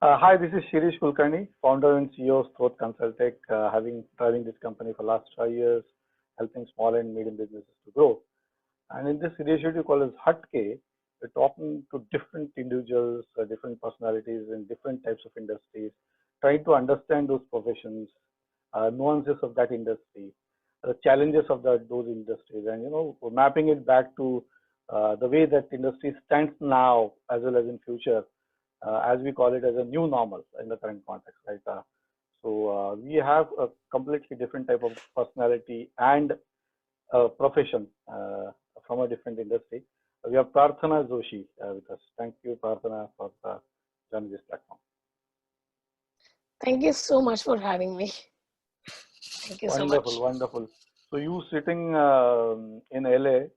Hi, this is Shirish Kulkarni, founder and CEO of Throat Consultech, having driving this company for last 5 years, helping small and medium businesses to grow. And in this initiative called as Hatke, we're talking to different individuals, different personalities in different types of industries, trying to understand those professions, nuances of that industry, the challenges of those industries, and we're mapping it back to the way that industry stands now as well as in future, as we call it as a new normal in the current context, right? So we have a completely different type of personality and profession from a different industry. We have Prarthana Joshi with us. Thank you, Prarthana, for joining this platform. Thank you so much for having me. Thank you so much. Wonderful, wonderful. So you sitting in LA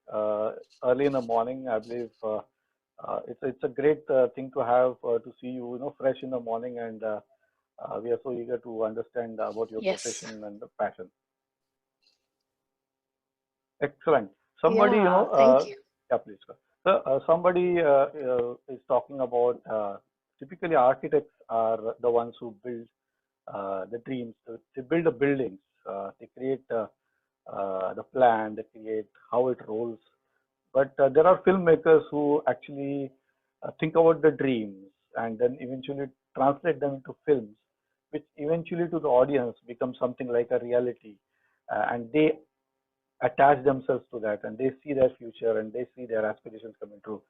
early in the morning, I believe it's a great thing to have to see you, fresh in the morning, and we are so eager to understand about your Yes. profession and the passion. Excellent. Somebody, Yeah, thank you. yeah, please. So, somebody is talking about typically architects are the ones who build the dreams. They build the buildings. They create the plan. They create how it rolls. But there are filmmakers who actually think about the dreams and then eventually translate them into films, which eventually to the audience becomes something like a reality. And they attach themselves to that and they see their future and they see their aspirations coming true.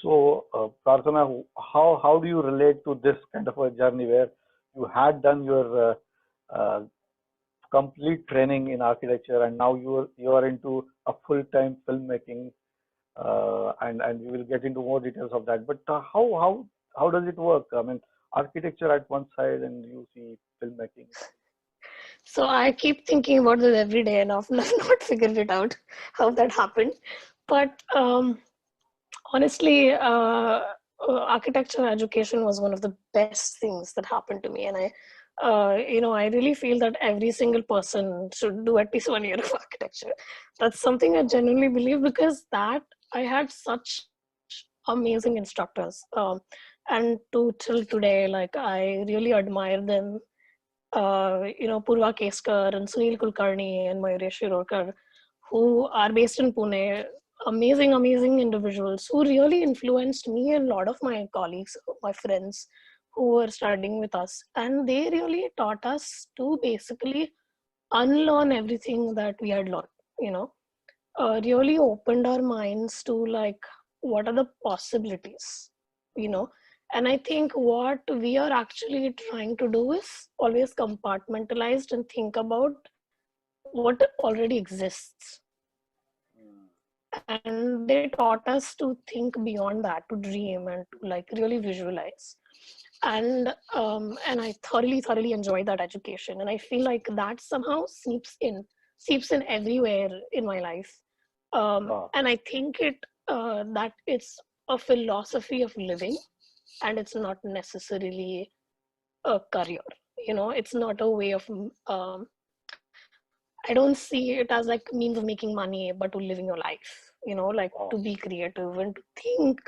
So, Prarthana, how do you relate to this kind of a journey where you had done your complete training in architecture and now you are into a full-time filmmaking, and we will get into more details of that. But how does it work? I mean, architecture at one side and you see filmmaking. So I keep thinking about this every day and I've not figured it out how that happened. But honestly, architecture education was one of the best things that happened to me. And I really feel that every single person should do at least 1 year of architecture. That's something I genuinely believe because that I had such amazing instructors. And till today, like I really admire them. Purva Keskar and Sunil Kulkarni and Mayuresh Shirokar, who are based in Pune, amazing individuals who really influenced me and a lot of my colleagues, my friends who were studying with us. And they really taught us to basically unlearn everything that we had learned, you know, really opened our minds to like, what are the possibilities, you know. And I think what we are actually trying to do is always compartmentalized and think about what already exists. And they taught us to think beyond that, to dream and to like really visualize. And I thoroughly enjoyed that education. And I feel like that somehow seeps in everywhere in my life. Wow. And I think that it's a philosophy of living, and it's not necessarily a career. It's not a way of I don't see it as like means of making money, but to living your life, like Wow. to be creative and to think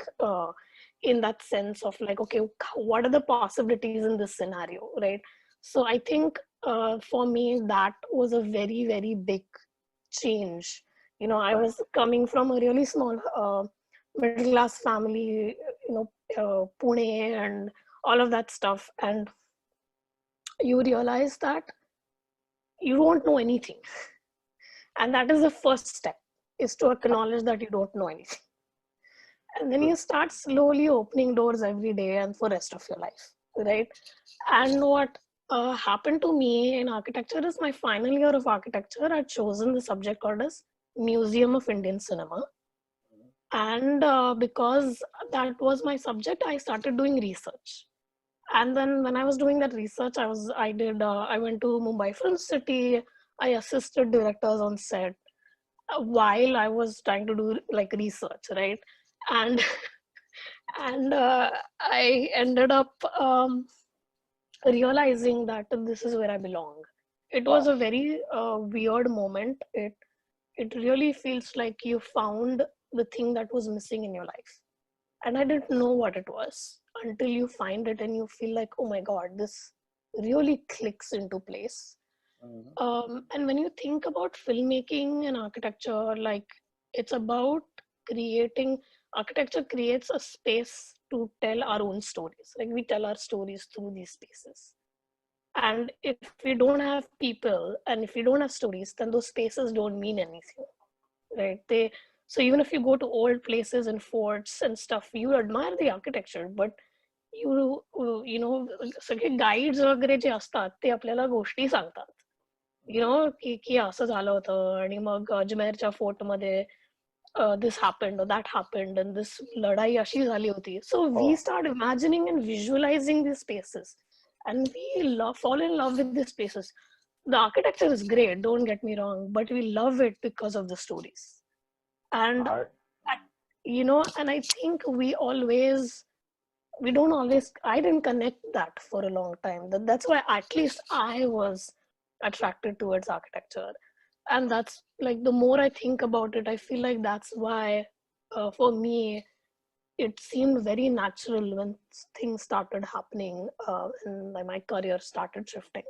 in that sense of like, okay, what are the possibilities in this scenario, right? So I think for me, that was a very, very big change. I Right. was coming from a really small middle class family, Pune and all of that stuff. And you realize that you don't know anything. And that is the first step, is to acknowledge that you don't know anything. And then you start slowly opening doors every day and for rest of your life, right? And what happened to me in architecture is my final year of architecture, I'd chosen the subject called as Museum of Indian Cinema. And because that was my subject, I started doing research. And then when I was doing that research, I went to Mumbai Film City. I assisted directors on set while I was trying to do like research, right? And and I ended up realizing that this is where I belong. It was Wow. a very weird moment. It really feels like you found the thing that was missing in your life, and I didn't know what it was until you find it and you feel like, oh my God, this really clicks into place. Mhm. And when you think about filmmaking and architecture, like it's about creating, architecture creates a space to tell our own stories. Like we tell our stories through these spaces. And if we don't have people and if we don't have stories, then those spaces don't mean anything, right? So even if you go to old places and forts and stuff, you admire the architecture, but you know, सगळे guides वगैरे जे असतात ते आपल्याला गोष्टी सांगतात, की असं झालं होतं आणि मग अजमेरच्या फोर्टमध्ये this happened or that happened and this लढाई अशी झाली होती. So we Oh, start imagining and visualizing these spaces and we fall in love with these spaces. The architecture is great, don't get me wrong, but we love it because of the stories. And I, and I think we don't always, I didn't connect that for a long time. That's why at least I was attracted towards architecture. And that's like, the more I think about it, I feel like that's why for me it seemed very natural when things started happening and my career started shifting.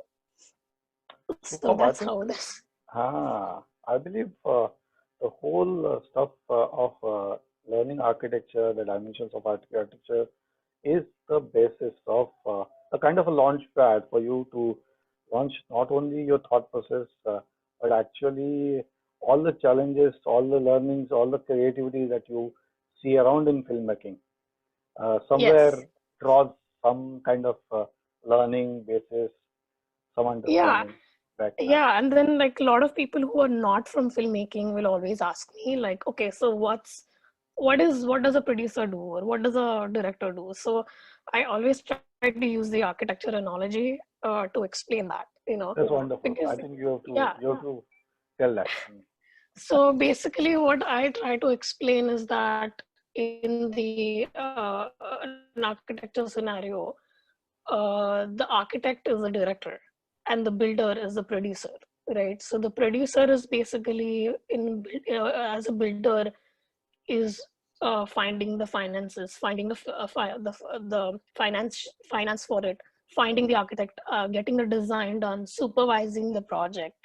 So superb. I that's think, how this. I believe the whole stuff of learning architecture, the dimensions of architecture, is the basis of a kind of a launch pad for you to launch not only your thought process, but actually all the challenges, all the learnings, all the creativity that you see around in filmmaking. Yes. Somewhere draws some kind of learning basis, some Yeah. understanding background. Yeah, and then like a lot of people who are not from filmmaking will always ask me like, okay, so what does a producer do or what does a director do? So I always try to use the architecture analogy to explain that, That's wonderful. I because think yeah. you have to tell that. So basically, what I try to explain is that in the an architecture scenario, the architect is the director and the builder is the producer, right? So the producer is basically as a builder is finding the finances, finding the finance for it, finding the architect, getting the design done, supervising the project,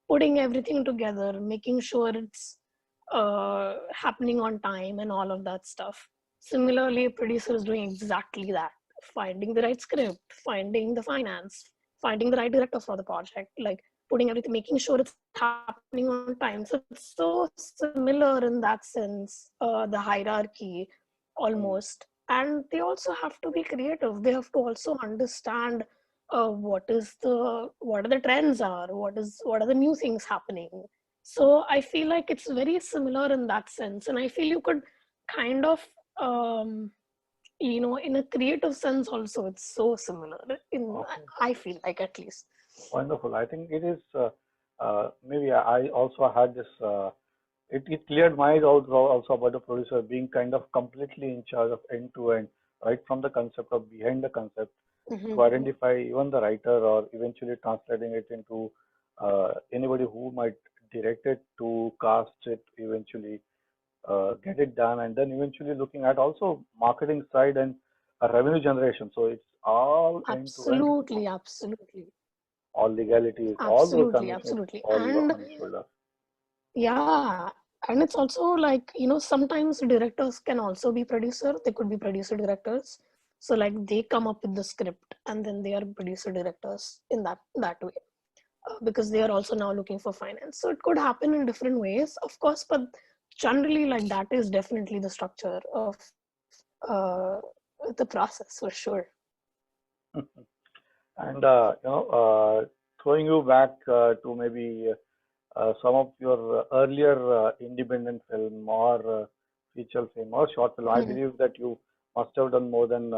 putting everything together, making sure it's happening on time and all of that stuff. Similarly, a producer is doing exactly that, finding the right script, finding the finance, finding the right director for the project, like putting everything, making sure it's happening on time. So it's so similar in that sense, the hierarchy Mm. almost. And they also have to be creative. They have to also understand what are the trends are, what are the new things happening. So I feel like it's very similar in that sense, and I feel you could kind of um, in a creative sense also it's so similar in, Okay. I feel like, at least. Wonderful. I think it is maybe I also had this. It cleared my eyes also about the producer being kind of completely in charge of end to end, right from the concept of behind the concept to Mhm. identify even the writer or eventually translating it into anybody who might direct it to cast it eventually, get it done, and then eventually looking at also marketing side and revenue generation. So it's all end to end, Absolutely, absolutely, all legalities, all those absolutely, conditions, absolutely. all And on his shoulder. yeah, and it's also like, sometimes directors can also be producer. They could be producer directors. So like they come up with the script and then they are producer directors in that way, because they are also now looking for finance. So it could happen in different ways, of course, but generally like that is definitely the structure of uh, the process for sure. And throwing you back to maybe some of your earlier independent film or feature film or short film. I Mhm. believe that you must have done more than,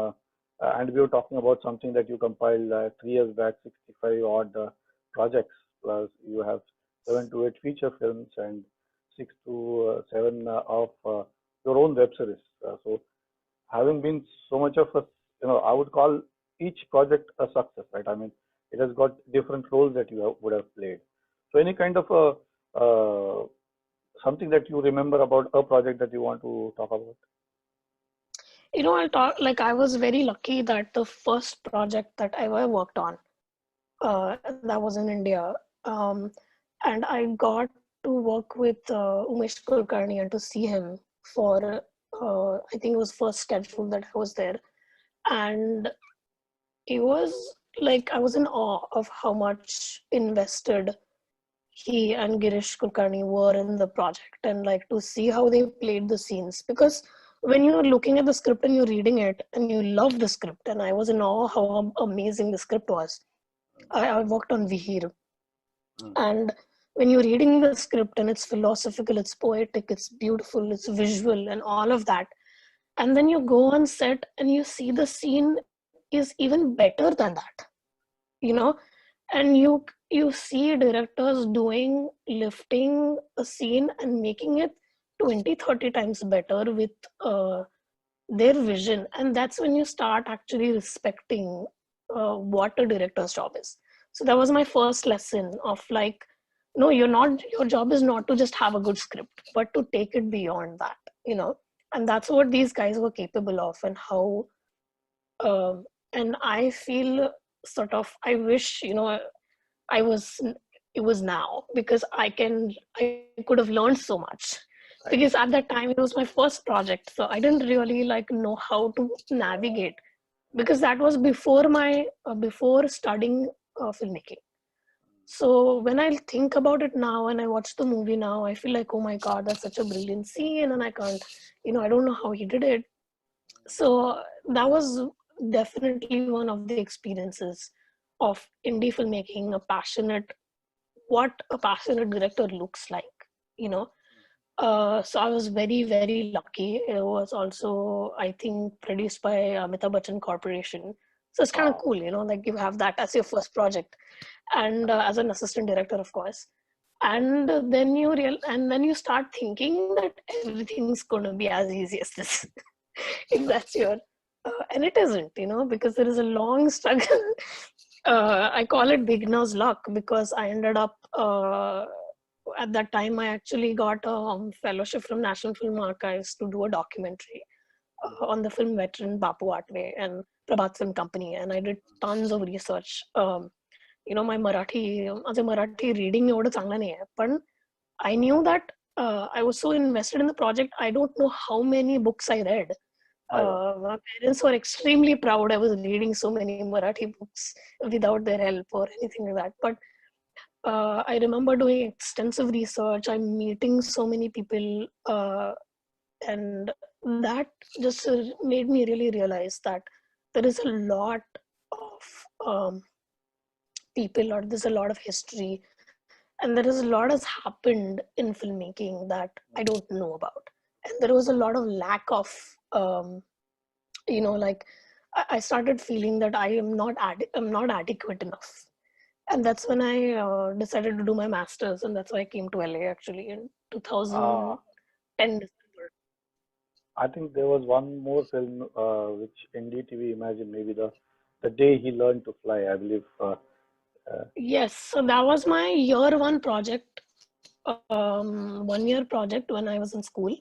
and we were talking about something that you compiled 3 years back, 65 odd projects, plus you have 7 to 8 feature films and 6 to 7 of your own web series. So having been so much of a, I would call each project a success, right? I mean, it has got different roles that you would have played. So any kind of a something that you remember about a project that you want to talk about? I'll talk, like, I was very lucky that the first project that I ever worked on, that was in India. Um, and I got to work with Umesh Kulkarni and to see him for, I think it was first schedule that I was there. And it was like, I was in awe of how much invested he and Girish Kulkarni were in the project, and like to see how they played the scenes. Because when you're looking at the script and you're reading it and you love the script, and I was in awe how amazing the script was. I worked on Vihir, Mm. and when you're reading the script and it's philosophical, it's poetic, it's beautiful, it's visual, and all of that, and then you go on set and you see the scene is even better than that, you know and you see directors doing lifting a scene and making it 20-30 times better with their vision, and that's when you start actually respecting what a director's job is. So that was my first lesson of like, no, your job is not to just have a good script, but to take it beyond that, and that's what these guys were capable of. And how um, and I feel sort of, I wish, I was it was now, because I could have learned so much, Right. because at that time it was my first project, so I didn't really like know how to navigate, because that was before my before studying filmmaking. So when I think about it now and I watch the movie now, I feel like, oh my god, that's such a brilliant scene, and I can't, I don't know how he did it. So that was definitely one of the experiences of indie filmmaking, what a passionate director looks like, you know. So I was very, very lucky. It was also, I think, produced by Amitabh Bachchan Corporation. So it's kind of Wow. cool, like you have that as your first project, and as an assistant director, of course. And then you start thinking that everything's going to be as easy as this, if that's your, and it isn't, because there is a long struggle. I call it beginner's luck, because I ended up at that time I actually got a fellowship from National Film Archives to do a documentary on the film veteran Bapu Atve and Prabhat Film Company, and I did tons of research. My Marathi reading एवढं चांगलं नाही आहे, पण I knew that I was so invested in the project. I don't know how many books I read. I know. My parents were extremely proud I was reading so many Marathi books without their help or anything like that. But I remember doing extensive research. I'm meeting so many people, and that just made me really realize that there is a lot of people, or there's a lot of history, and there is a lot has happened in filmmaking that I don't know about. And there was a lot of lack of, like, I started feeling that I'm not adequate enough. And that's when I decided to do my master's, and that's why I came to LA actually in Uh, 2010 December. I think there was one more film which NDTV imagined, maybe the day he learned to fly. I believe. Uh, Yes, so that was my year one project, 1 year project when I was in school,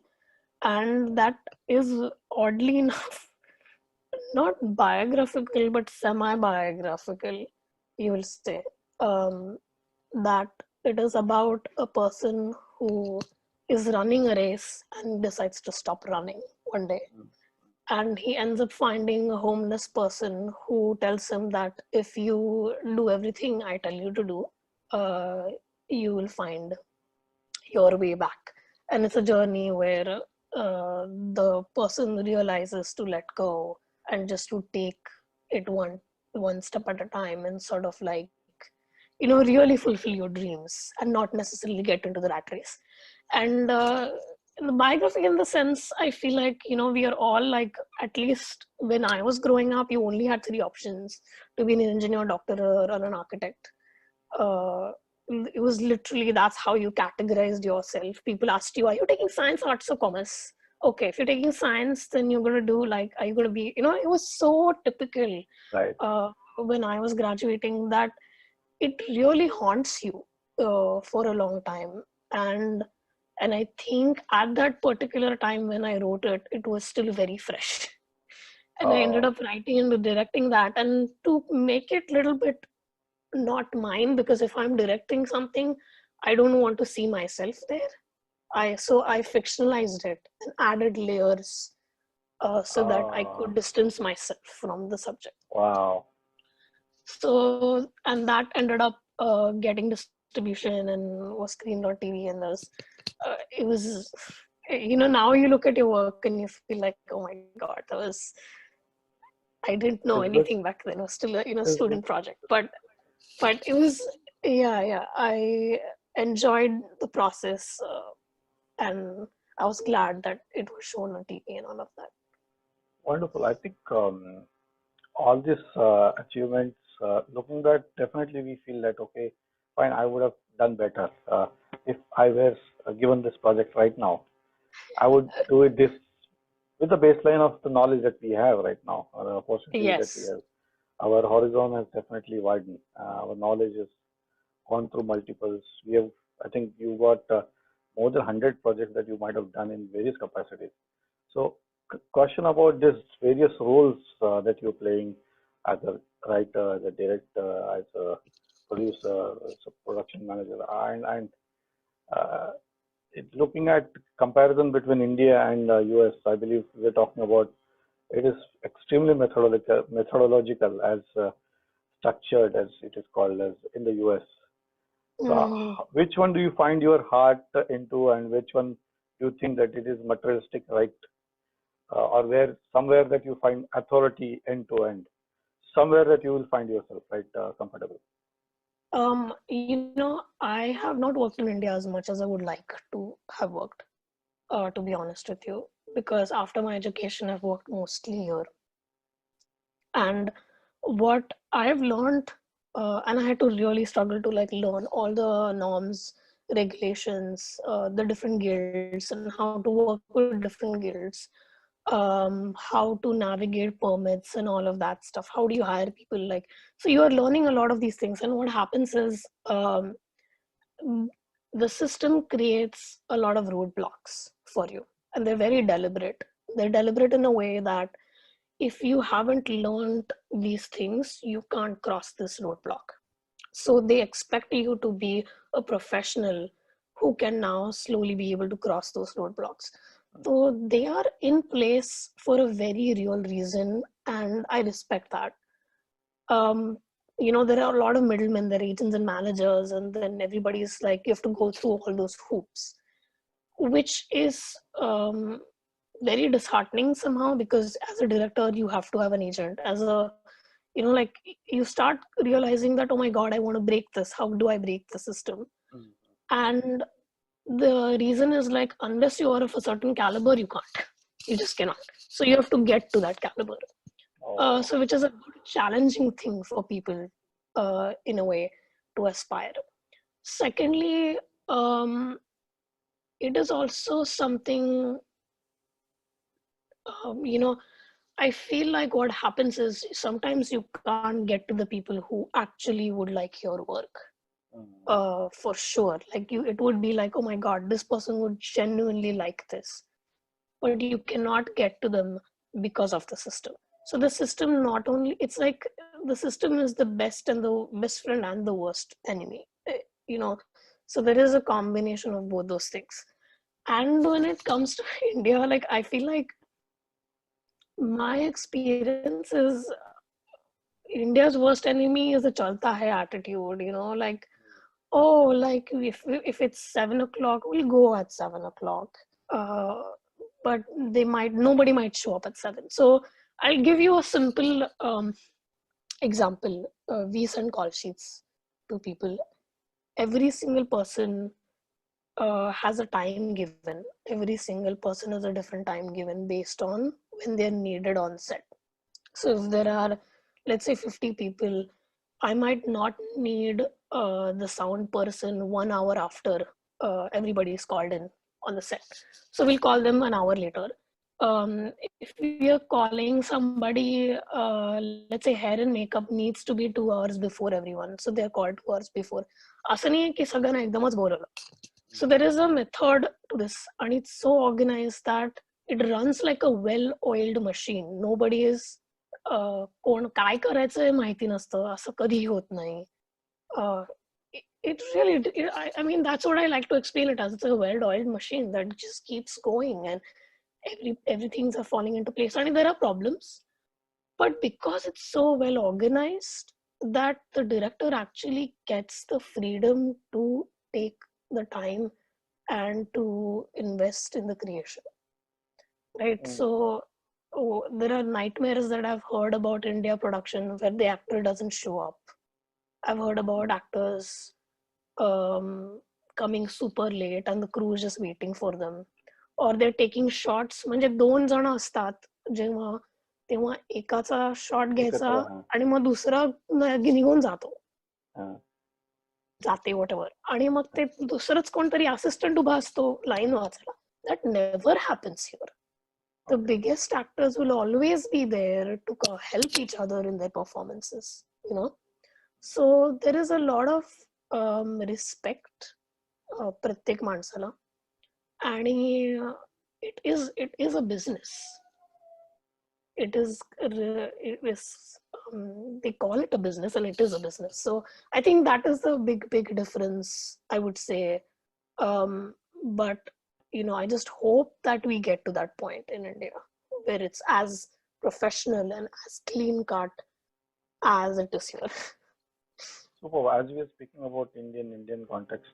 and that is oddly enough not biographical but semi-biographical, you will say. That it is about a person who is running a race and decides to stop running one day, and he ends up finding a homeless person who tells him that if you do everything I tell you to do, uh, you will find your way back. And it's a journey where the person realizes to let go and just to take it one step at a time, and sort of like, really fulfill your dreams and not necessarily get into the rat race. And in the biography, in the sense, I feel like, we are all like, at least when I was growing up, you only had three options: to be an engineer, doctor, or an architect. uh, it was literally, that's how you categorized yourself. People asked you, are you taking science, arts, or commerce? Okay, if you're taking science, then you're going to do, like, are you going to be, it was so typical right. uh, when I was graduating, that it really haunts you for a long time. And I think at that particular time when I wrote it, it was still very fresh. and I ended up writing and directing that. And to make it a little bit not mine, because if I'm directing something, I don't want to see myself there. So I fictionalized it and added layers so that I could distance myself from the subject. Wow. So, and that ended up getting distribution and was Screen.tv, and it was, now you look at your work and you feel like, oh my God, I didn't know It's good. anything back then. It was still a, It's good. student project, but it was, yeah, I enjoyed the process, and I was glad that it was shown on TV and all of that. Wonderful. I think all these achievements, looking back, definitely we feel that, okay, fine, I would have done better. If I were given this project right now, I would do it this with the baseline of the knowledge that we have right now, or the opportunities that we Yes. have. Our horizon has definitely widened. Our knowledge has gone through multiples. We have, I think you got more than 100 projects that you might have done in various capacities. So, question about this various roles that you're playing as a writer, as a director, as a producer, as a production manager, and uh, looking at comparison between India and US, I believe we're talking about it is extremely methodological as structured as it is called as in the US. So, Mm. which one do you find your heart into, and which one do you think that it is materialistic, right? Or where somewhere that you find authority end to end, somewhere that you will find yourself right comfortable. I have not worked in India as much as I would like to have worked, to be honest with you, because after my education, I've worked mostly here. And what I've learned, and I had to really struggle to like learn all the norms, regulations, the different guilds, and how to work with different guilds, how to navigate permits and all of that stuff. How do you hire people? Like, so you are learning a lot of these things, and what happens is, the system creates a lot of roadblocks for you, and they're very deliberate. They're deliberate in a way that if you haven't learned these things, you can't cross this roadblock. So they expect you to be a professional who can now slowly be able to cross those roadblocks. So they are in place for a very real reason, and I respect that. um, there are a lot of middlemen, there are agents and managers, and then everybody's like, you have to go through all those hoops, which is very disheartening somehow, because as a director, you have to have an agent. As a, like, you start realizing that, oh my God, I want to break this. How do I break the system? Mm. And the reason is like, unless you are of a certain caliber, you can't. You just cannot. So you have to get to that caliber. Oh, So which is a challenging thing for people, in a way, to aspire. Secondly, it is also something, I feel like what happens is sometimes you can't get to the people who actually would like your work. mm. For sure. Like it would be like, oh my God, this person would genuinely like this, but you cannot get to them because of the system. So the system not only, it's like the system is the best and the best friend and the worst enemy. You know, so there is a combination of both those things. And when it comes to India, like I feel like my experience is India's worst enemy is a chalta hai attitude, like, oh, like if it's 7 o'clock, we'll go at 7 o'clock. Uh, but nobody might show up at 7. So I'll give you a simple example. We send call sheets to people. Every single person has a time given. Every single person has a different time given based on when they're needed on set. So if there are, let's say, 50 people, I might not need the sound person 1 hour after everybody is called in on the set. So we'll call them an hour later. If we are calling somebody, let's say hair and makeup needs to be 2 hours before everyone. So they're called 2 hours before. असं नाही की सगळ्यांना एकदमच बोलवलं. So there is a method to this, and it's so organized that it runs like a well-oiled machine. Nobody is कोण काय करायचंय माहिती नसतं, असं कधीही होत नाही. uh, it really I mean that's what I like to explain it as. It's a well-oiled machine that just keeps going, and everything's are falling into place. I mean, there are problems, but because it's so well organized that the director actually gets the freedom to take the time and to invest in the creation, right? So there are nightmares that I've heard about India production where the actor doesn't show up. I've heard about actors coming super late and the crew is just waiting for them, or they're taking shots. म्हणजे 2 जण असतात जेव्हा, तेव्हा एकाचा shot घ्यायचा आणि मग दुसरा निघून जाते whatever, आणि मग ते दुसरंच कोणतरी असिस्टंट उभा असतो लाईन वाचायला. That never happens here. The biggest actors will always be there to help each other in their performances, you know. So there is a lot of respect प्रत्येक माणसाला, आणि it is a business. It is they call it a business, and it is a business. So I think that is the big difference, I would say. But you know, I just hope that we get to that point in India where it's as professional and as clean cut as it is here. So as we are speaking about Indian context,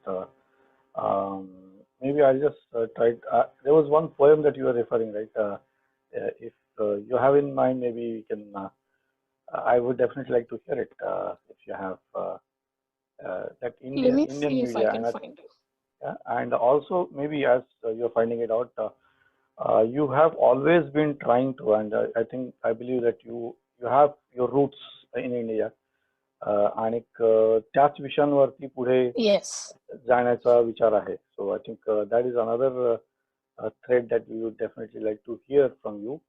maybe I'll just try. There was one poem that you were referring, right? If you have in mind, maybe we can. I would definitely like to hear it if you have that Let me Indian see if media. I can find it. Yeah, and also maybe as you're finding it out, you have always been trying to, and I believe that you have your roots in India. आणि त्याच विषयांवरती पुढे जाण्याचा विचार आहे. So I think that is another thread that we would definitely like to hear from you.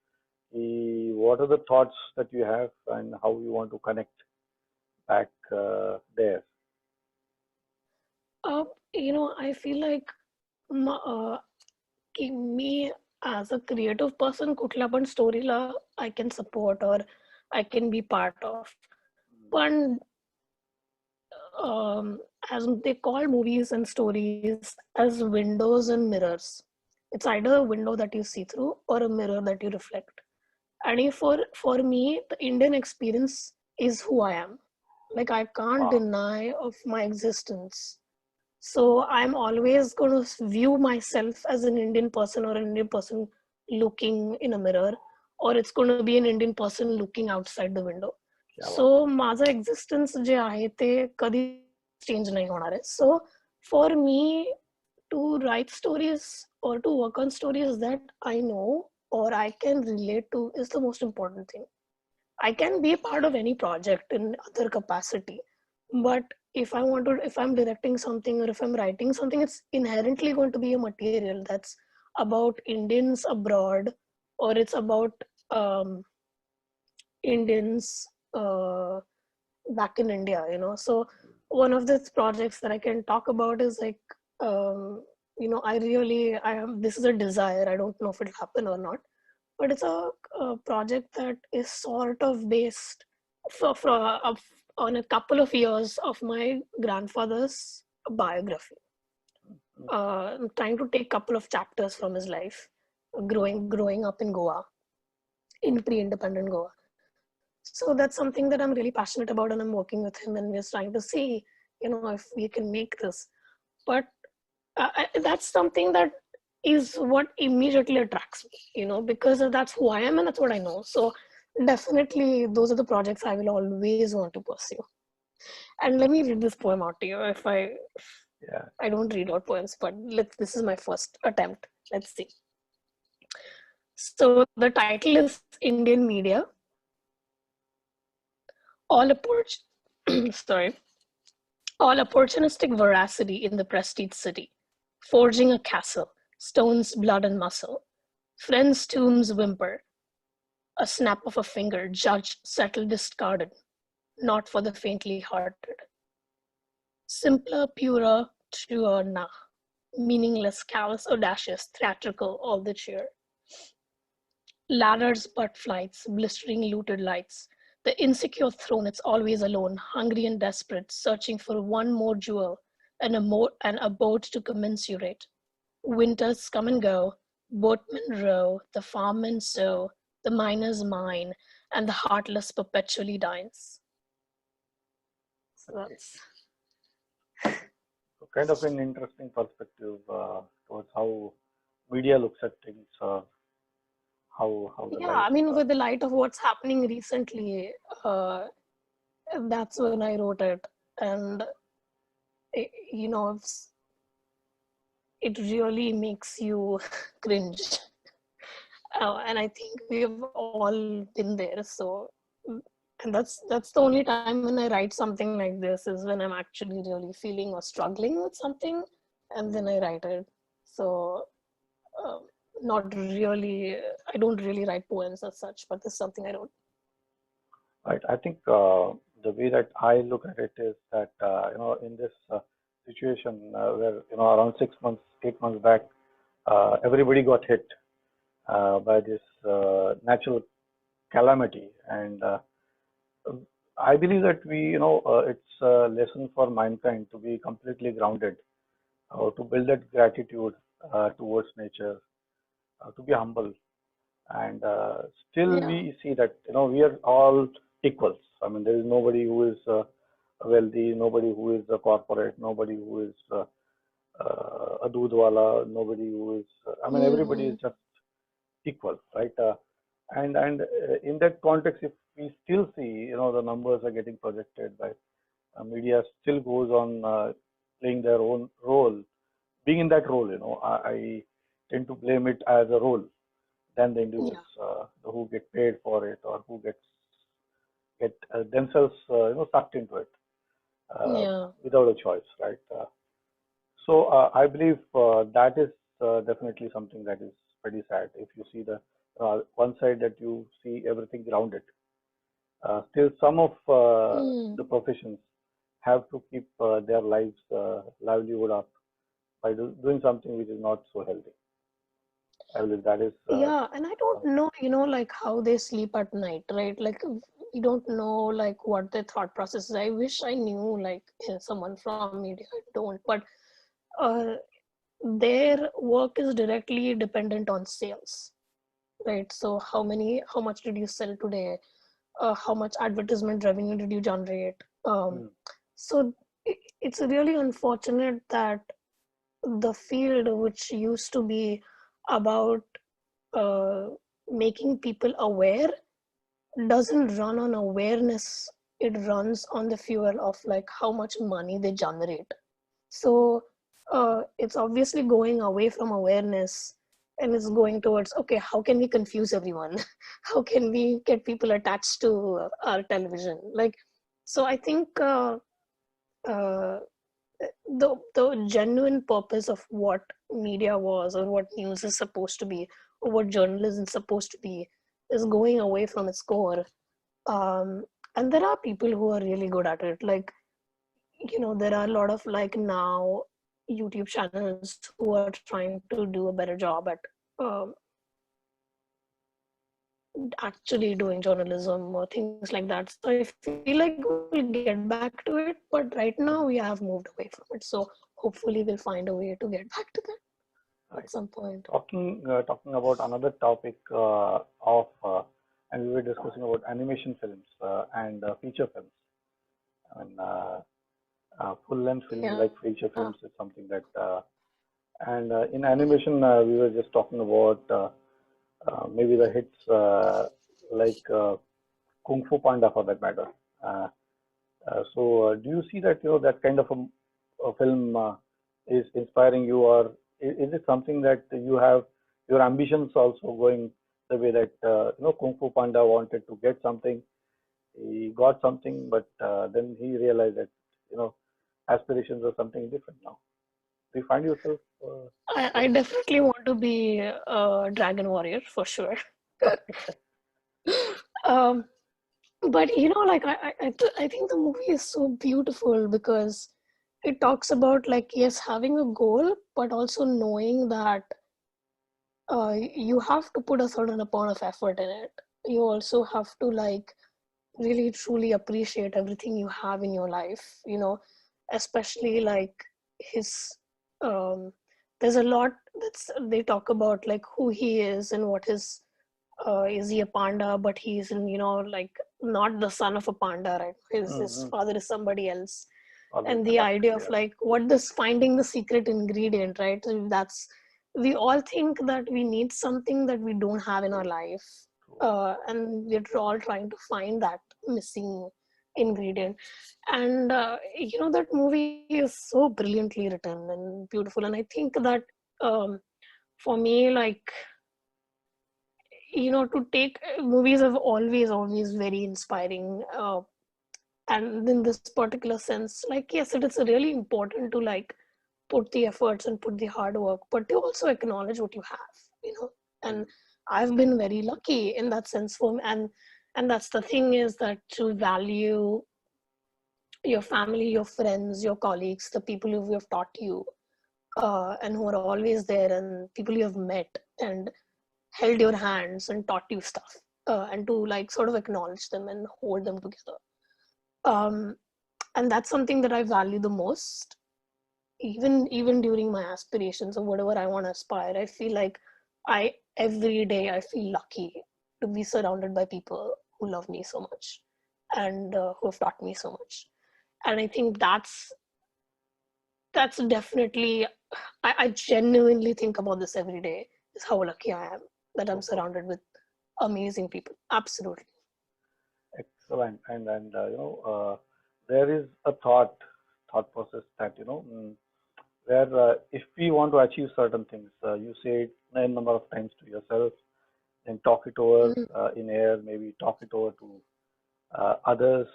What are the thoughts that you have and how you want to connect back there? You know, I feel like me as a creative person, कुठल्या पण स्टोरीला I can support or I can be part of. But as they call movies and stories as windows and mirrors. It's either a window that you see through or a mirror that you reflect. And for me, the Indian experience is who I am. Like, I can't deny of my existence. So I'm always going to view myself as an Indian person, or an Indian person looking in a mirror, or it's going to be an Indian person looking outside the window. So माझं existence जे आहे ते कधी change नाही होणार आहे. So for me to write stories or to work on stories that I know or I can relate to is the most important thing. I can be part of any project in other capacity, but if I'm directing something or if I'm writing something, it's inherently going to be a material that's about Indians abroad, or it's about Indians back in India, you know. So one of the projects that I can talk about is like, you know, this is a desire. I don't know if it'll happen or not, but it's a project that is sort of based on a couple of years of my grandfather's biography. I'm trying to take a couple of chapters from his life, growing up in Goa, in pre-independent Goa. So that's something that I'm really passionate about, and I'm working with him, and we're trying to see, you know, if we can make this. But that's something that is what immediately attracts me, you know, because that's who I am and that's what I know. So definitely those are the projects I will always want to pursue. And let me read this poem out to you. I don't read out poems, but this is my first attempt. Let's see. So the title is Indian Media. All opportunistic veracity in the prestige city, forging a castle, stones, blood, and muscle. Friends' tombs whimper. A snap of a finger, judged, settled, discarded. Not for the faintly hearted. Simpler, purer, truer, nah. Meaningless, callous, audacious, theatrical, all the cheer. Ladders but flights, blistering looted lights. The insecure throne, it's always alone, hungry and desperate, searching for one more jewel and a boat to commensurate. Winters come and go, boatmen row, the farmen sow, the miners mine, and the heartless perpetually dines. So Okay. that's So kind of an interesting perspective towards how media looks at things, how the yeah. life. I mean, with the light of what's happening recently, uh, that's when I wrote it, and you know, it really makes you cringe. And I think we've all been there. So, and that's the only time when I write something like this is when I'm actually really feeling or struggling with something, and then I write it. So, um, not really. I don't really write poems as such, but this is something I wrote. Right. I think the way that I look at it is that in this situation where around 6 months, 8 months back, everybody got hit by this natural calamity, and I believe that it's a lesson for mankind to be completely grounded, to build that gratitude towards nature, to be humble, and still Yeah, we see that we are all equals. I mean, there is nobody who is wealthy, nobody who is a corporate, nobody who is a dudwala, nobody who is. I mean, everybody mm-hmm. is just equal, right? And in that context, if we still see, the numbers are getting projected by media, still goes on playing their own role, being in that role. I tend to blame it as a role than the individuals Yeah, who get paid for it or who get themselves sucked into it uh, yeah, without a choice, right? So I believe that is definitely something that is pretty sad. If you see the one side that you see everything grounded, still some of mm. the professions have to keep their lives livelihood up by doing something which is not so healthy. I believe that is Yeah. And I don't something. know, like how they sleep at night, right? Like we don't know like what their thought process is. I wish I knew like someone from media. I don't, but uh, their work is directly dependent on sales, right? So how much did you sell today? How much advertisement revenue did you generate? Hmm. So it's really unfortunate that the field which used to be about uh, making people aware doesn't run on awareness. It runs on the fuel of like how much money they generate. So it's obviously going away from awareness and it's going towards, okay, how can we confuse everyone? How can we get people attached to our television? Like, so I think uh, the genuine purpose of what media was or what news is supposed to be or what journalism is supposed to be is going away from its core. um, and there are people who are really good at it, like there are a lot of like now YouTube channels who are trying to do a better job at um, actually doing journalism or things like that. So I feel like we'll get back to it, but right now we have moved away from it. So hopefully we'll find a way to get back to that at some Right. point. Talking about another topic and we were discussing about animation films and feature films. I mean, full-length films Yeah. like feature films is something that, and in animation, we were just talking about maybe the hits like Kung Fu Panda for that matter. Uh, so, do you see that that kind of a film is inspiring you, or is it something that you have your ambitions also going the way that Kung Fu Panda wanted to get something, he got something, but then he realized that you know aspirations are something different now. Do you find yourself? I definitely want to be a dragon warrior for sure. um, but like I think the movie is so beautiful because it talks about like yes having a goal but also knowing that you have to put a certain amount of effort in it. You also have to like really truly appreciate everything you have in your life, especially like his um there's a lot that's they talk about like who he is and what his is he a panda, but he's in, like not the son of a panda, right? His Mm-hmm. father is somebody else. Always And the adapted, idea of yeah. like what this finding the secret ingredient, right? And that's, we all think that we need something that we don't have in our True, life, true. and we're all trying to find that missing ingredient. And that movie is so brilliantly written and beautiful, and I think that for me, like, to take movies have always very inspiring, and in this particular sense, like, yes, it is really important to like put the efforts and put the hard work, but to also acknowledge what you have, and I've been very lucky in that sense for me. And that's the thing, is that to value your family, your friends, your colleagues, the people who have taught you, and who are always there, and people you have met and held your hands and taught you stuff, and to like sort of acknowledge them and hold them together. um, and that's something that I value the most, even during my aspirations or whatever I want to aspire. I feel like every day I feel lucky to be surrounded by people who love me so much, and who have taught me so much. And I think that's definitely, I genuinely think about this every day, is how lucky I am that I'm Super. surrounded with amazing people. Absolutely. Excellent. And there is a thought process that, where if we want to achieve certain things, you say it a number of times to yourself, then talk it over Mhm. in air, maybe talk it over to others,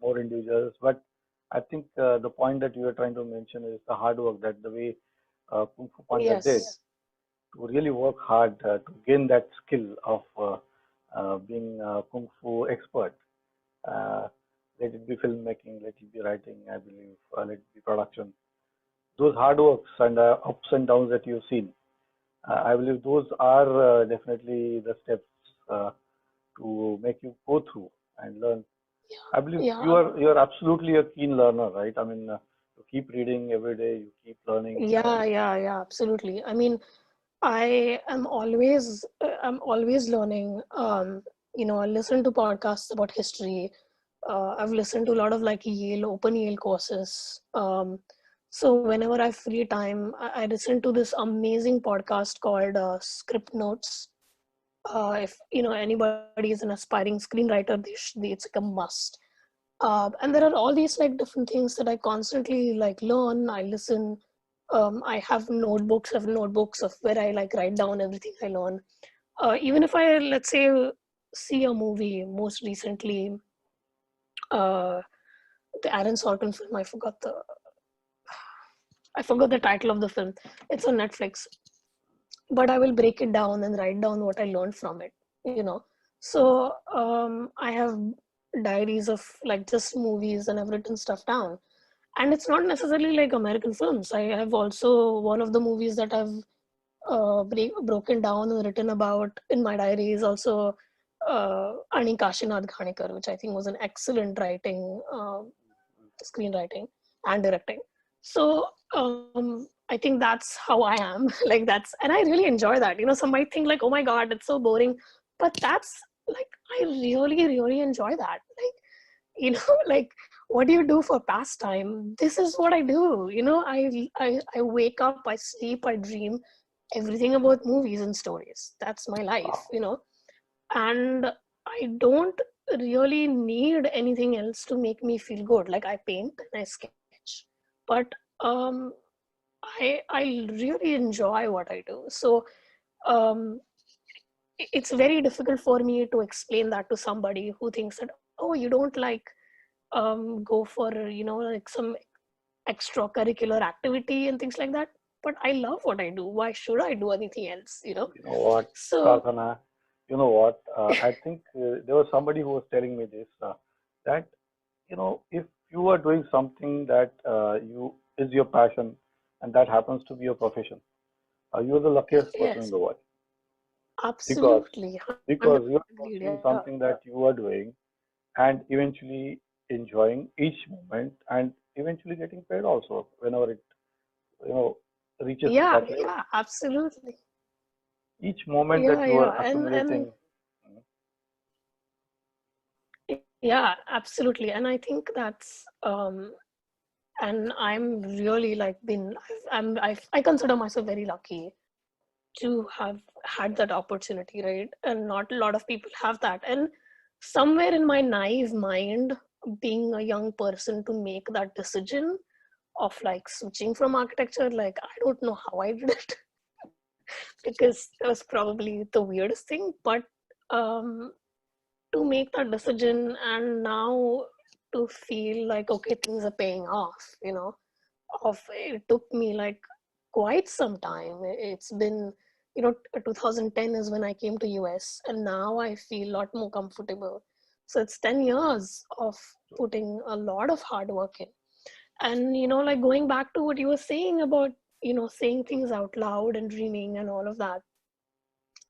more individuals. But I think the point that you are trying to mention is the hard work, that the way Kung Fu Panda did, Yes. to really work hard to gain that skill of being a Kung Fu expert. Uh, Let it be filmmaking, let it be writing, I believe, let it be production. Those hard works and ups and downs that you've seen, I believe those are definitely the steps to make you go through and learn. I believe Yeah. you are absolutely a keen learner, right? I mean, you keep reading every day, you keep learning. Yeah, absolutely. I mean, I'm always learning. I listen to podcasts about history. I've listened to a lot of like open Yale courses. So whenever I have free time, I listen to this amazing podcast called Script Notes. If anybody is an aspiring screenwriter, it's like a must. And there are all these like different things that I constantly like learn. I listen. I have notebooks of where I like write down everything I learn. Even if I, let's say, see a movie, most recently, uh, the Aaron Sorkin film. I forgot the title of the film. It's on Netflix, but I will break it down and write down what I learned from it. So I have diaries of like just movies, and I've written stuff down. And it's not necessarily like American films. I have also, one of the movies that I've broken down and written about in my diary is also Ani Kashinath Ghanikar, which I think was an excellent screenwriting and directing. So I think that's how I am. Like and I really enjoy that. Some might think like, oh my God, it's so boring. But that's like, I really, really enjoy that. Like, like, what do you do for pastime? This is what I do. I wake up, I sleep, I dream everything about movies and stories. That's my life. Wow. And I don't really need anything else to make me feel good. Like, I paint and I sketch, but um I really enjoy what I do. So um it's very difficult for me to explain that to somebody who thinks that, oh, you don't like go for like some extracurricular activity and things like that. But I love what I do. Why should I do anything else? You know what, So Sadhana? You know what? I think there was somebody who was telling me this, that if you are doing something that you is your passion, and that happens to be your profession, you are the luckiest person in yes, the world. because Absolutely. because you're 100% agreed. doing Yeah. something that you are doing and eventually enjoying each moment and eventually getting paid also whenever it you know reaches to Yeah, that level. yeah, absolutely. Each moment that Yeah, you are yeah. And accumulating. yeah, absolutely. And I think that's and I'm really like been I consider myself very lucky to have had that opportunity, right? And not a lot of people have that. And somewhere in my naive mind, being a young person to make that decision of like switching from architecture, like I don't know how I did it because it was probably the weirdest thing. But um, to make that decision and now to feel like okay, things are paying off, of it took me like quite some time. It's been 2010 is when I came to US, and now I feel a lot more comfortable. So it's 10 years of putting a lot of hard work in. And like going back to what you were saying about saying things out loud and dreaming and all of that,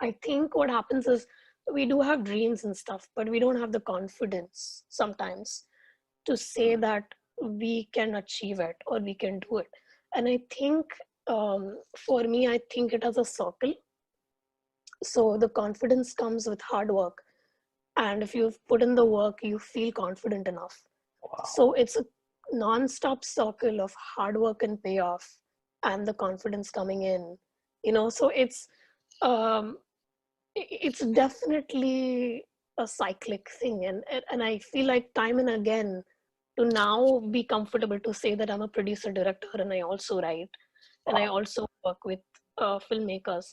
I think what happens is we do have dreams and stuff, but we don't have the confidence sometimes to say that we can achieve it or we can do it. And I think for me, I think it as a circle. So the confidence comes with hard work. And if you've put in the work, you feel confident enough. Wow. So it's a non-stop circle of hard work and payoff and the confidence coming in. So um, it's definitely a cyclic thing. And I feel like time and again to now be comfortable to say that I'm a producer director and I also write and I Wow. also work with filmmakers.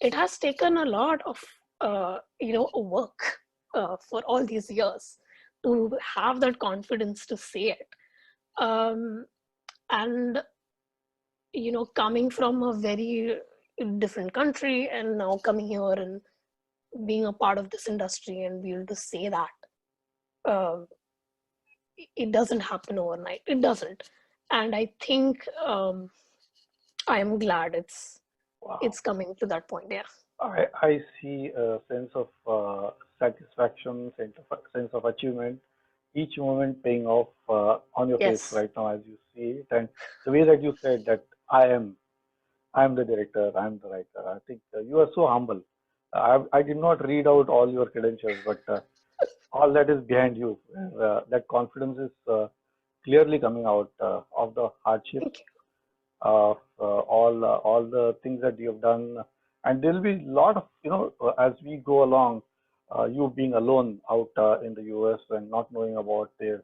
It has taken a lot of work for all these years to have that confidence to say it. Um, and coming from a very different country and now coming here and being a part of this industry and be able to say that um, it doesn't happen overnight. It doesn't. And I think I'm glad Wow. it's coming to that point. Yeah. I see a sense of satisfaction, sense of achievement, each moment paying off on your face Yes. right now as you see it. And the way that you said that I am the director, I am the writer. I think you are so humble. I did not read out all your credentials, but all that is behind you. That confidence is clearly coming out of the hardships Thank you. of all the things that you have done, and there will be a lot of as we go along, you being alone out in the US and not knowing about their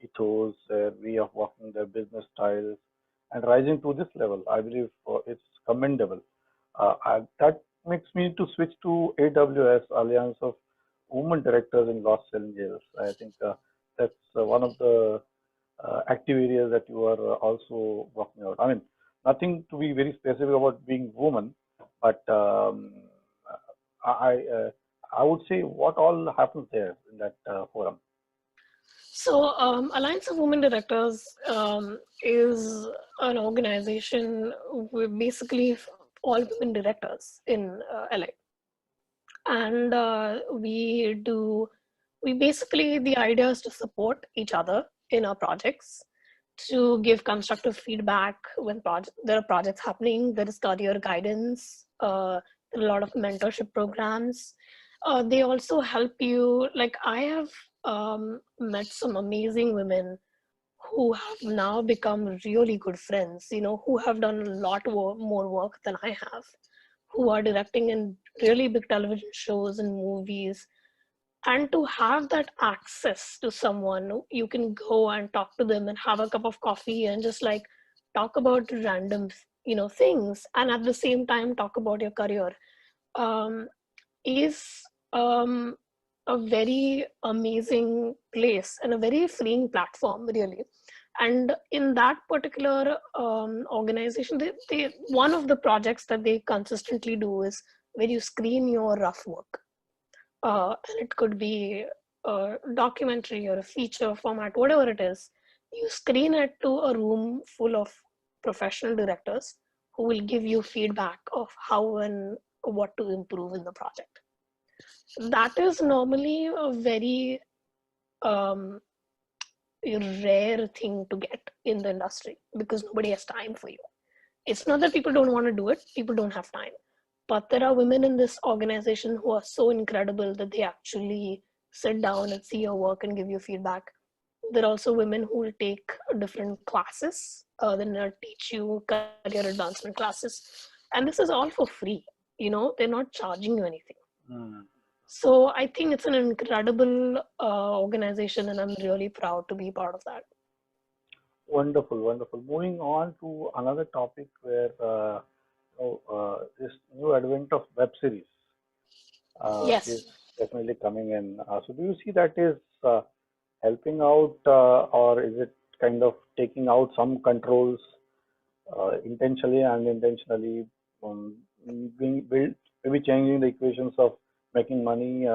ethos, their way of working, their business styles, and rising to this level. I believe it's commendable. That makes me to switch to AWS, Alliance of Women Directors in Los Angeles. I think that's one of the active areas that you are also working out. I mean, nothing to be very specific about being woman, but I I would say what all happens there in that forum. So, Alliance of Women Directors is an organization with basically all women directors in LA. And we basically, the idea is to support each other in our projects, to give constructive feedback when there are projects happening. There is career guidance, there are a lot of mentorship programs. They also help you, like I have met some amazing women who have now become really good friends, who have done a lot more work than I have, who are directing in really big television shows and movies. And to have that access to someone, you can go and talk to them and have a cup of coffee and just like talk about random things, and at the same time talk about your career, um, is um, a very amazing place and a very freeing platform, really. And in that particular organization, one of the projects that they consistently do is where you screen your rough work, and it could be a documentary or a feature format, whatever it is. You screen it to a room full of professional directors who will give you feedback of how an what to improve in the project. That is normally a very um, rare thing to get in the industry because nobody has time for you. It's not that people don't want to do it, people don't have time. But there are women in this organization who are so incredible that they actually sit down and see your work and give you feedback. There are also women who will take different classes, then they'll teach you career advancement classes. And this is all for free. They're not charging you anything. Mm. So I think it's an incredible organization, and I'm really proud to be part of that. Wonderful, wonderful. Moving on to another topic where this new advent of web series is Yes. definitely coming in. So, do you see that is helping out, or is it kind of taking out some controls intentionally and unintentionally, being built, maybe changing the equations of making money,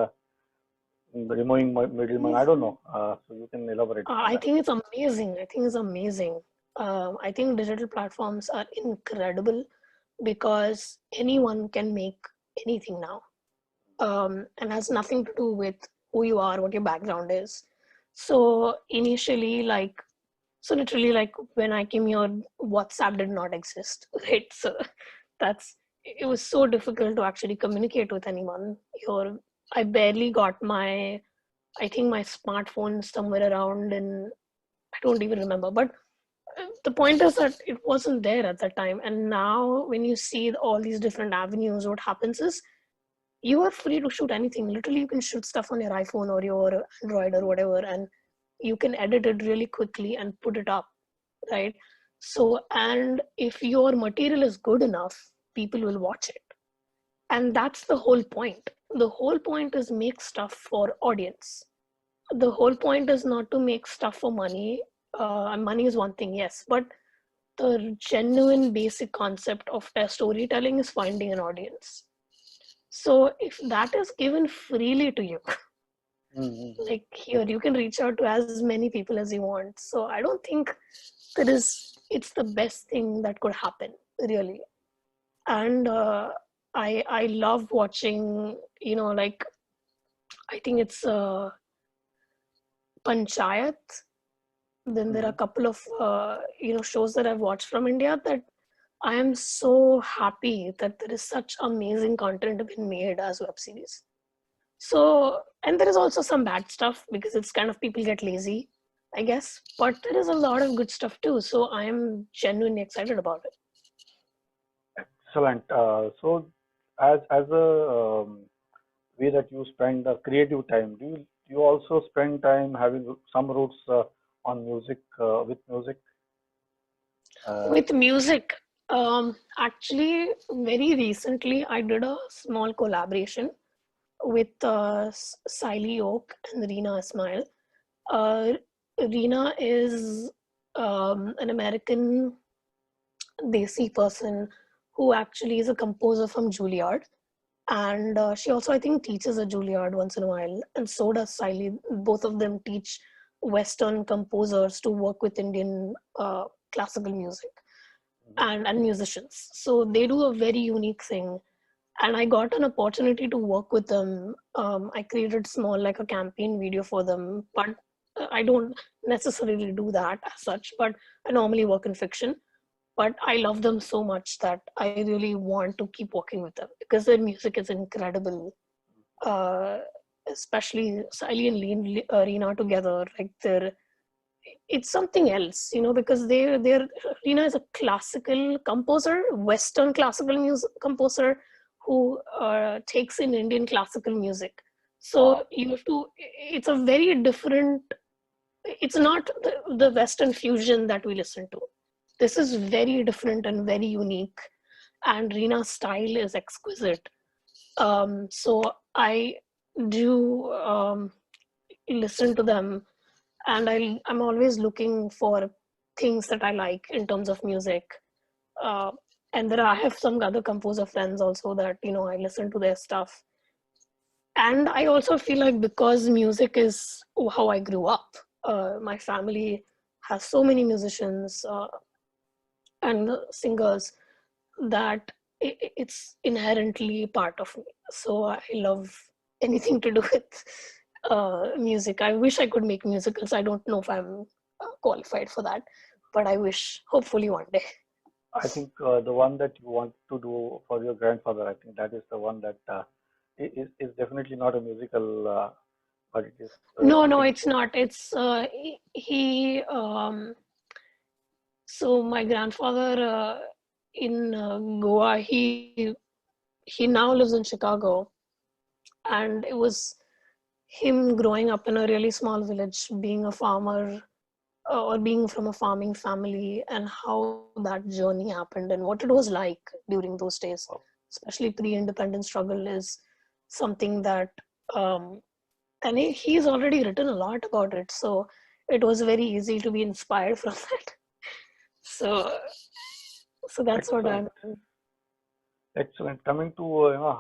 removing middleman? I don't know. So, you can elaborate on I that. think it's amazing. I think it's amazing. I think digital platforms are incredible because anyone can make anything now, and has nothing to do with who you are, what your background is. So initially, literally, like when I came here, WhatsApp did not exist, right? So it was so difficult to actually communicate with anyone. I barely got I think my smartphone somewhere around in, I don't even remember, but the point is that it wasn't there at that time. And now when you see all these different avenues, what happens is you are free to shoot anything. Literally, you can shoot stuff on your iPhone or your Android or whatever, and you can edit it really quickly and put it up, right? So, and if your material is good enough, people will watch it. And that's the whole point. The whole point is make stuff for audience. The whole point is not to make stuff for money. And money is one thing, yes, but the genuine basic concept of storytelling is finding an audience. So if that is given freely to you, Mm-hmm. like here, you can reach out to as many people as you want. So I don't think it's the best thing that could happen, really. And I love watching, like, I think it's Panchayat. Then there are a Mm-hmm. couple of shows that I've watched from India that I am so happy that there is such amazing content being made as web series. So, and there is also some bad stuff because it's kind of people get lazy, I guess. But there is a lot of good stuff too. So I am genuinely excited about it. Excellent. So, as a way that you spend creative time, do you also spend time having some roots on music with music? Uh, With music, actually, very recently, I did a small collaboration with Siley Oak and Reena Ismail. Uh, Reena is an American Desi person who actually is a composer from Juilliard. And she also, I think, teaches at Juilliard once in a while. And so does Siley. Both of them teach Western composers to work with Indian classical music and musicians. So they do a very unique thing. And I got an opportunity to work with them. I created small, like a campaign video for them, but I don't necessarily do that as such, but I normally work in fiction. But I love them so much that I really want to keep working with them because their music is incredible. Uh, Especially Sally and Lean Arena together, like it's something else, because they're Rina is a classical composer, Western classical music composer who takes in Indian classical music. So wow. you have to. It's a very different. It's not the Western fusion that we listen to. This is very different and very unique, and Rina's style is exquisite. So I do listen to them, and I'm always looking for things that I like in terms of music. Uh, and I have some other composer friends also that I listen to their stuff. And I also feel like because music is how I grew up, my family has so many musicians and singers that it's inherently part of me. So I love anything to do with music. I wish I could make musicals. I don't know if I'm qualified for that, but I wish, hopefully one day. I think the one that you want to do for your grandfather, I think that is the one that is definitely not a musical, but it is No, no, something. it's not. It's so my grandfather in Goa, he now lives in Chicago, and it was him growing up in a really small village, being a farmer or being from a farming family, and how that journey happened and what it was like during those days, Wow. especially pre-independence struggle, is something that um, and he's already written a lot about it, so it was very easy to be inspired from that. So that's what Excellent, I'm. excellent. Coming to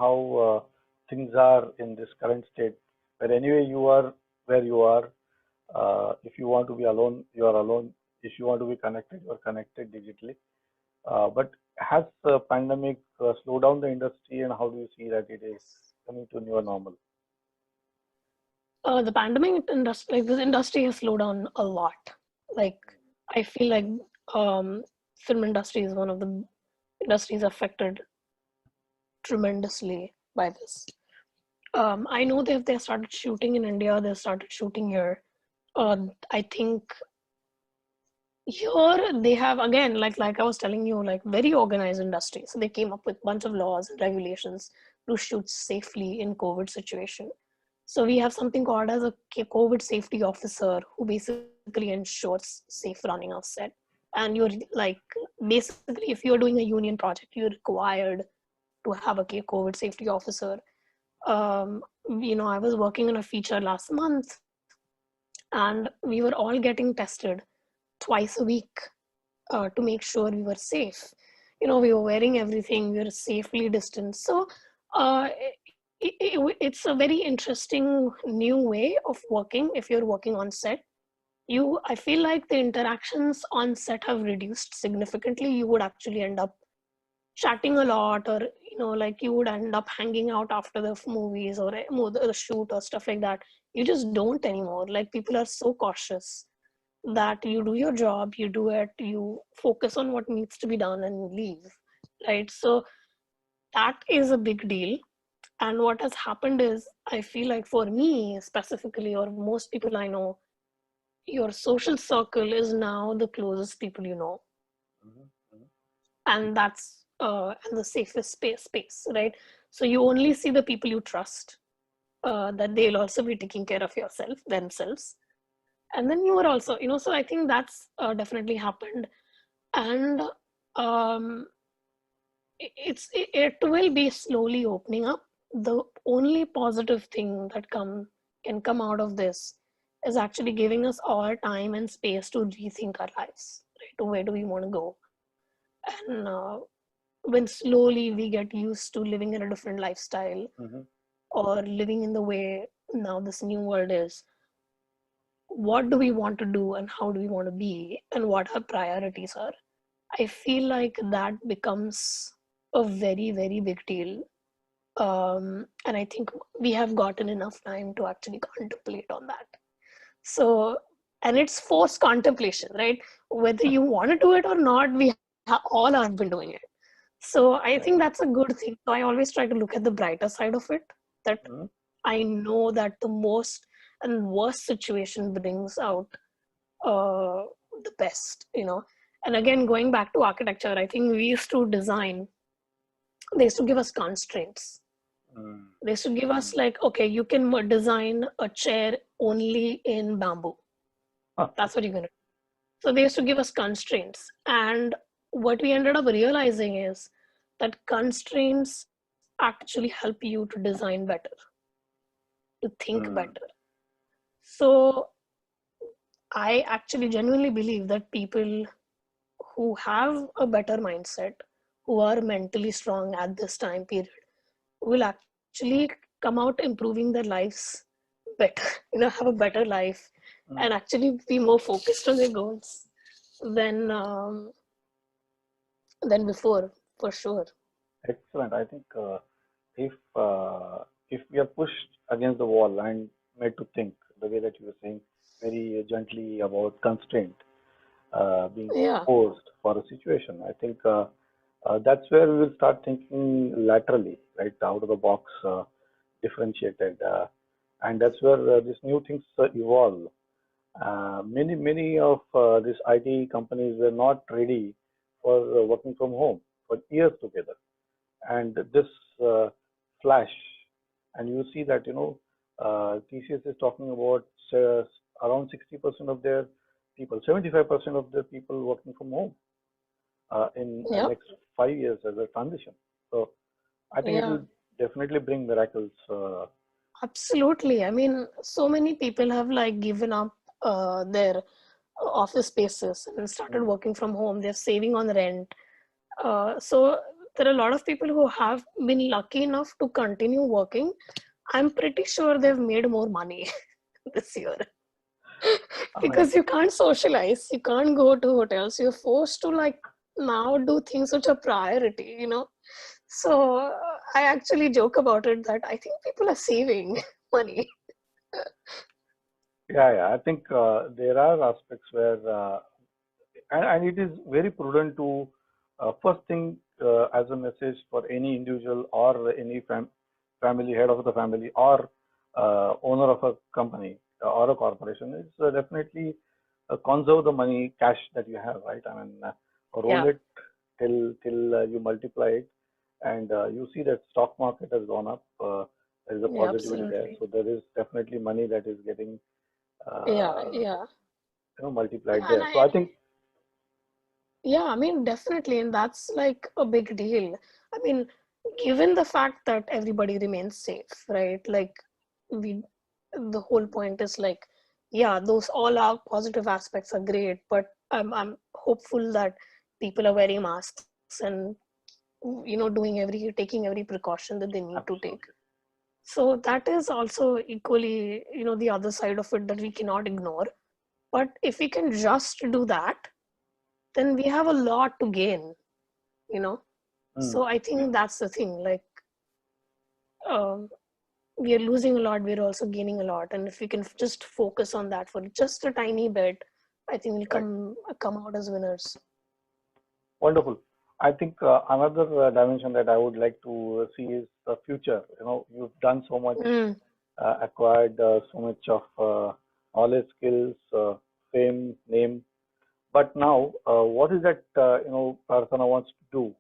how things are in this current state, where anyway you are where you are. If you want to be alone, you are alone. If you want to be connected, you are connected digitally. But has the pandemic slowed down the industry, and how do you see that it is coming to newer normal? The pandemic industry, like this industry has slowed down a lot. Like I feel like um, film industry is one of the industries affected tremendously by this. I know they started shooting in India, they started shooting here. I think here they have, again, like I was telling you, like very organized industry. So they came up with a bunch of laws and regulations to shoot safely in COVID situation. So we have something called as a COVID safety officer who basically ensures safe running of set. And you're like, basically, if you're doing a union project, you're required to have a COVID safety officer. I was working on a feature last month, and we were all getting tested twice a week to make sure we were safe. We were wearing everything, we were safely distanced. So uh, it's a very interesting new way of working if you're working on set. I feel like the interactions on set have reduced significantly. You would actually end up chatting a lot, or like you would end up hanging out after the movies or the shoot or stuff like that. You just don't anymore. Like people are so cautious that you do your job, you do it, you focus on what needs to be done and leave, right? So that is a big deal. And what has happened is, I feel like for me specifically, or most people I know, your social circle is now the closest people you know, Mhm, mhm. and that's and the safest space, right? So you only see the people you trust, that they'll also be taking care of themselves, and then you are also, so I think that's definitely happened. And um, it will be slowly opening up. The only positive thing that can come out of this is actually giving us all time and space to rethink our lives, right? Where do we want to go? And when slowly we get used to living in a different lifestyle, Mhm. or living in the way now this new world is, what do we want to do and how do we want to be and what our priorities are? I feel like that becomes a very, very big deal. And I think we have gotten enough time to actually contemplate on that. So, and it's forced contemplation, right? Whether you want to do it or not, we all have been doing it. So I Right. think that's a good thing. So I always try to look at the brighter side of it, that Mhm. I know that the most and worst situation brings out uh, the best. And again, going back to architecture, I think we used to design, they used to give us constraints. Mm. They used to give us Mm. like, okay, you can design a chair only in bamboo. Huh. That's what you're going to do. So they used to give us constraints. And what we ended up realizing is that constraints actually help you to design better, to think Mm. better. So I actually genuinely believe that people who have a better mindset, who are mentally strong at this time period, will actually come out improving their lives better, have a better life, Mm. and actually be more focused on their goals than than before, for sure. Excellent. I think if we are pushed against the wall and made to think the way that you were saying very gently about constraint being Yeah, posed for a situation, I think that's where we will start thinking laterally, right, out of the box, differentiated, and that's where these new things evolve. Many of these IT companies were not ready for working from home for years together, and this uh, flash, and you see that TCS is talking about around 60% of their people, 75% of their people working from home in yeah, next 5 years as a transition. So I think it yeah. will definitely bring miracles. Absolutely. I mean, so many people have like given up their office spaces and started Mm, working from home. They're saving on rent. So there are a lot of people who have been lucky enough to continue working. I'm pretty sure they've made more money this year yeah. because you can't socialize, you can't go to hotels. You're forced to like now do things which are priority, you know. So I actually joke about it that I think people are saving money. Yeah. I think there are aspects where and it is very prudent to first thing as a message for any individual or any family, head of the family, or owner of a company or a corporation is definitely conserve the money cash that you have, right? I mean, roll Yeah, it till you multiply it, and you see that stock market has gone up. There is a yeah, positivity there, absolutely. so there is definitely money that is getting Yeah, uh, yeah. multiplied Yeah, and there. So I think yeah, I mean, definitely. And that's like a big deal. I mean, given the fact that everybody remains safe, right? Like, we, the whole point is like, yeah, those all our positive aspects are great, but I'm hopeful that people are wearing masks and, you know, taking every precaution that they need to take. absolutely. So that is also equally, you know, the other side of it that we cannot ignore. But if we can just do that, then we have a lot to gain, you know. Hmm. So I think that's the thing, like, um, we are losing a lot, we're also gaining a lot, and if we can just focus on that for just a tiny bit, I think we'll Right. come out as winners. Wonderful. I think another dimension that I would like to see is the future. You've done so much, Mm, acquired so much of knowledge, skills, fame, name. But now, what is that, Prathana wants to do?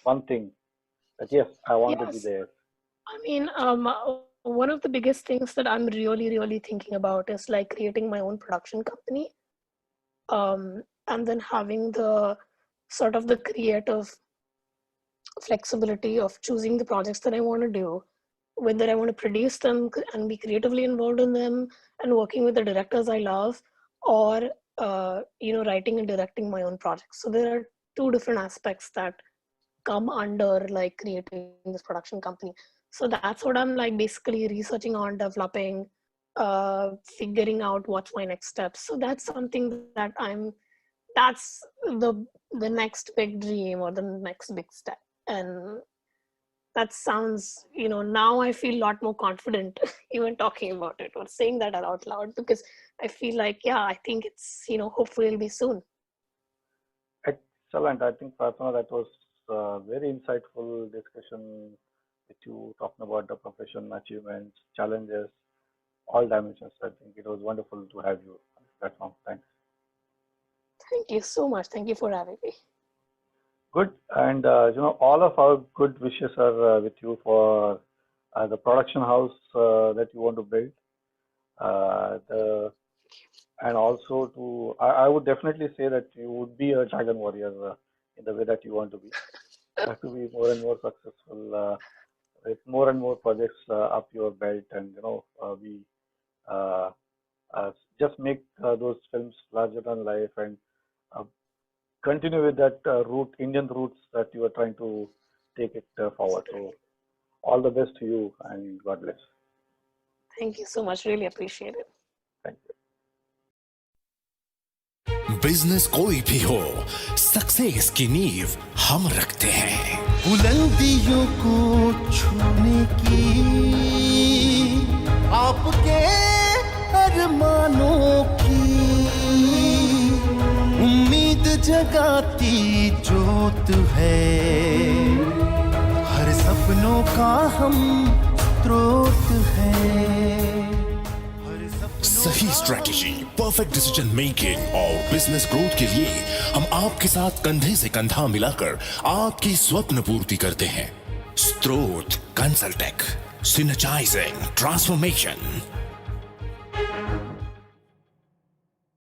One thing that, yes, I want to be yes, there. I mean, one of the biggest things that I'm really thinking about is like creating my own production company, and then having the sort of the creative flexibility of choosing the projects that I want to do, whether I want to produce them and be creatively involved in them and working with the directors I love, or you know, writing and directing my own projects. So there are two different aspects that come under like creating this production company. So that's what I'm like basically researching on, developing, figuring out what's my next step. So that's something that that's the next big dream or the next big step. And that sounds, you know, now I feel a lot more confident even talking about it or saying that out loud, because I feel like, yeah, I think it's, you know, hopefully it'll be soon. Excellent. I think, Prathana, that was very insightful discussion with you talking about the profession, achievements, challenges, all dimensions. I think it was wonderful to have you on this platform. Thanks. Thank you so much. Thank you for having me. Good. And all of our good wishes are with you for the production house that you want to build. The and also I would definitely say that you would be a dragon warrior in the way that you want to be. You have to be more and more successful with more and more projects up your belt, and we uh, just make those films larger than life and uh, continue with that Indian roots that you are trying to take it forward. So all the best to you and God bless. Thank you so much. Really appreciate it. Thank you. Business कोई भी हो, success की नींव हम रखते हैं. बुलंदियों को छूने की आपके अरमानों की उम्मीद जगाती जोत है, हर सपनों का हम स्रोत है। सही स्ट्रेटेजी, परफेक्ट डिसीजन मेकिंग और बिजनेस ग्रोथ के लिए हम आपके साथ कंधे से कंधा मिलाकर आपकी स्वप्न पूर्ति करते हैं। स्त्रोत कंसल्टेक, सिनर्जाइजिंग ट्रांसफॉर्मेशन।